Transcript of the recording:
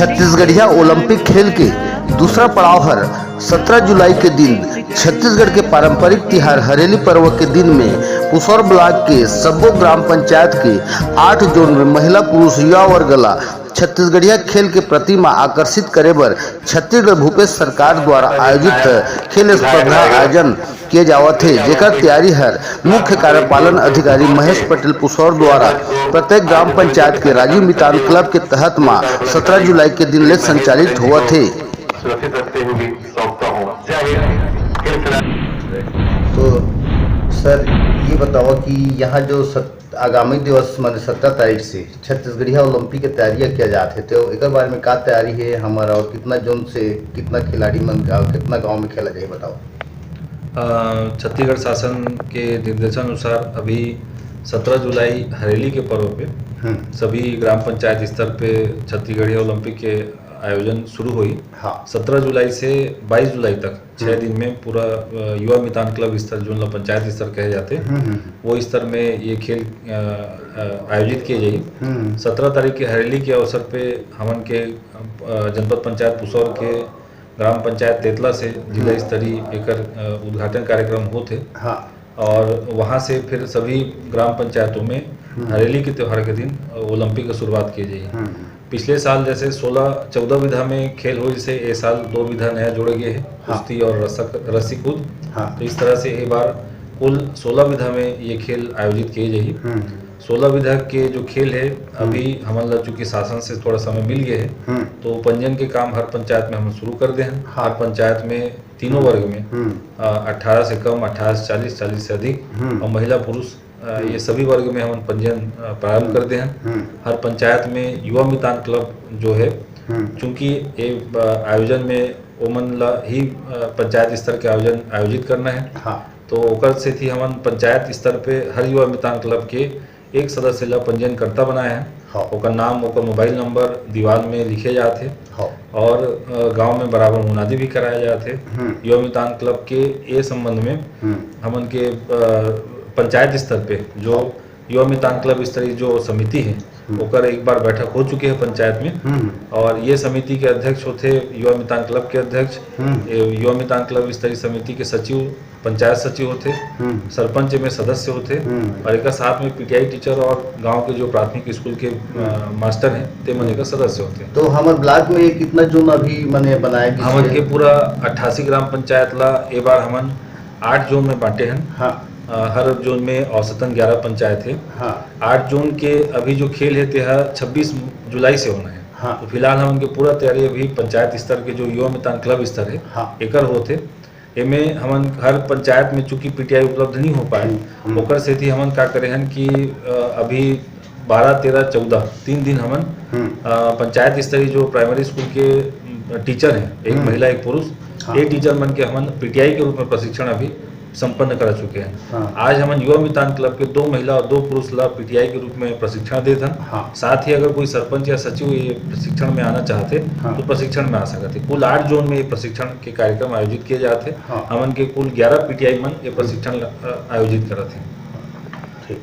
छत्तीसगढ़िया Olympic खेल के दूसरा पड़ाव हर 17 जुलाई के दिन छत्तीसगढ़ के पारंपरिक तिहार हरेली पर्व के दिन में पुसौर ब्लॉक के सब्बो ग्राम पंचायत के 8 जोन में महिला पुरुष युवा वर्ग ला छत्तीसगढ़िया खेल के प्रतिमा आकर्षित करे बर छत्तीसगढ़ भूपेश सरकार द्वारा आयोजित खेल स्पर्धा आयोजन किए जावत है, जेकर तैयारी हर मुख्य कार्यपालन अधिकारी महेश पटेल पुसौर द्वारा प्रत्येक ग्राम पंचायत के राजीव मितान क्लब के तहत मां 17 जुलाई के दिन ले संचालित हुआ थे। तो सर ये बताओ कि यहाँ जो आगामी दिवस मान 17 तारीख से छत्तीसगढ़िया ओलंपिक की तैयारियां किया जाते हैं, तो एक बारे में क्या तैयारी है हमारा और कितना जोन से कितना खिलाड़ी मन का कितना गांव में खेला जाए बताओ। छत्तीसगढ़ शासन के निर्देशानुसार अभी 17 जुलाई हरेली के पर्व पे सभी ग्राम पंचायत स्तर पे छत्तीसगढ़िया ओलंपिक के आयोजन शुरू हुई। हाँ। 17 जुलाई से 22 जुलाई तक 6 दिन में पूरा युवा मितान क्लब स्तर जो पंचायत स्तर कहे जाते वो स्तर में ये खेल आयोजित किए जाए। 17 तारीख की हरेली के अवसर पे हमन के जनपद पंचायत पुसौर के ग्राम पंचायत तेतला से जिला स्तरीय एकर उद्घाटन कार्यक्रम होते। हाँ। और वहाँ से फिर सभी ग्राम पंचायतों में हरेली के त्यौहार के दिन ओलंपिक की शुरुआत की जाए। पिछले साल जैसे 14 विधा में खेल हुए, जैसे इस साल 2 विधा नया जोड़े गए हैं, कुश्ती और रस्सी कूद। तो इस तरह से एक बार कुल 16 विधा में ये खेल आयोजित किए जाइए। 16 विधा के जो खेल है अभी हमारे चूँकि शासन से थोड़ा समय मिल गया है, तो पंजीयन के काम हर पंचायत में हम शुरू कर दे हैं। हर पंचायत में तीनों वर्ग में 18 से कम, 18 से 40, 40 से अधिक और महिला पुरुष ये सभी वर्ग में हम पंजीयन प्रारंभ कर दे हैं। हर पंचायत में युवा मितान क्लब जो है, चूँकि ये आयोजन में ओमन ला ही पंचायत स्तर के आयोजन आयोजित करना है। हाँ। तो ओकर से थी हम पंचायत स्तर पे हर युवा मितान क्लब के एक सदस्य ला पंजीयन करता बनाए हैं। हाँ। ओकर नाम, ओकर मोबाइल नंबर दीवार में लिखे जाते। हाँ। और गांव में बराबर मुनादी भी कराए जाते। युवा मितान क्लब के ये संबंध में हमन के पंचायत स्तर पे जो युवा मितान क्लब स्तरीय जो समिति है ओकर एक बार बैठक हो चुकी है पंचायत में। और ये समिति के अध्यक्ष होते युवा मितान क्लब के अध्यक्ष, युवा मितान क्लब स्तरीय समिति के सचिव पंचायत सचिव होते, सरपंच में सदस्य होते और एक साथ में पीटीआई टीचर और गांव के जो प्राथमिक स्कूल के मास्टर हैं ते मन का सदस्य होते। तो हमारे ब्लॉक में कितना जोन अभी मैंने बनाया? हमन के पूरा 88 ग्राम पंचायत ला एक बार हमन 8 जोन में बांटे हैं। हाँ। हर जोन में औसतन 11 पंचायत है। हाँ। 8 जोन के अभी जो खेल है ते 26 जुलाई से होना है। हाँ। तो फिलहाल हम उनके पूरा तैयारी अभी पंचायत स्तर के जो युवा मितान क्लब स्तर है। हाँ। एकर होते एमे हमन हर पंचायत में चूंकि पीटीआई उपलब्ध नहीं हो पाए, ओकर से थी हमन का करे हैं कि अभी 12, 13, 14 3 दिन हमन पंचायत स्तरीय जो प्राइमरी स्कूल के टीचर हैं, एक महिला एक पुरुष, एक टीचर मन के हमन पीटीआई के रूप में प्रशिक्षण अभी संपन्न करा चुके हैं। हाँ। आज हम युवा मितान क्लब के 2 महिला और 2 पुरुष ला पीटीआई के रूप में प्रशिक्षण देते हैं। हाँ। साथ ही अगर कोई सरपंच या सचिव ये प्रशिक्षण में आना चाहते तो प्रशिक्षण में आ सकते। कुल 8 जोन में ये प्रशिक्षण के कार्यक्रम आयोजित किए जाते। हमन के कुल 11 पीटीआई मन ये प्रशिक्षण आयोजित करते हैं। ठीक।